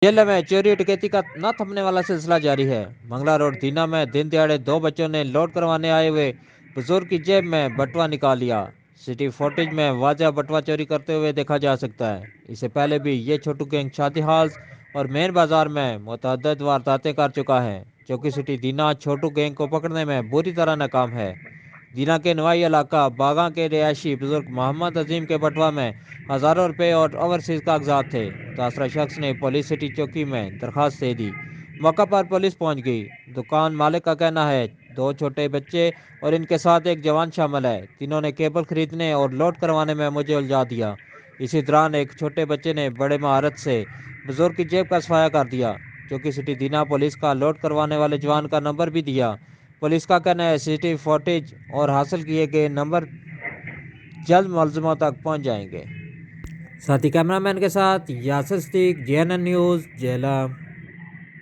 ضلع میں چوری ڈکیتی کا نہ تھمنے والا سلسلہ جاری ہے۔ منگلا روڈ دینا میں دن دیہڑے دو بچوں نے لوڈ کروانے آئے ہوئے بزرگ کی جیب میں بٹوا نکال لیا۔ سٹی فوٹیج میں واضح بٹوا چوری کرتے ہوئے دیکھا جا سکتا ہے۔ اس سے پہلے بھی یہ چھوٹو گینگ شادی ہالز اور مین بازار میں متعدد وارداتیں کر چکا ہے۔ چوکی سٹی دینا چھوٹو گینگ کو پکڑنے میں بری طرح ناکام ہے۔ دینا کے نوائی علاقہ باغاں کے رہائشی بزرگ محمد عظیم کے بٹوا میں ہزاروں روپے اور اوورسیز کاغذات تھے۔ متاثرہ شخص نے پولیس سٹی چوکی میں درخواست دے دی۔ موقع پر پولیس پہنچ گئی۔ دکان مالک کا کہنا ہے دو چھوٹے بچے اور ان کے ساتھ ایک جوان شامل ہے۔ تینوں نے کیبل خریدنے اور لوڈ کروانے میں مجھے الجھا دیا۔ اسی دوران ایک چھوٹے بچے نے بڑے مہارت سے بزرگ کی جیب کا صفایا کر دیا۔ چوکی سٹی دینا پولیس کا لوڈ کروانے والے جوان کا نمبر بھی دیا۔ پولیس کا کہنا ہے سی فوٹیج اور حاصل کیے گئے نمبر جلد ملزموں تک پہنچ جائیں گے۔ ساتھی کیمرہ مین کے ساتھ یاسر صدیق، J N N news, Jhelum.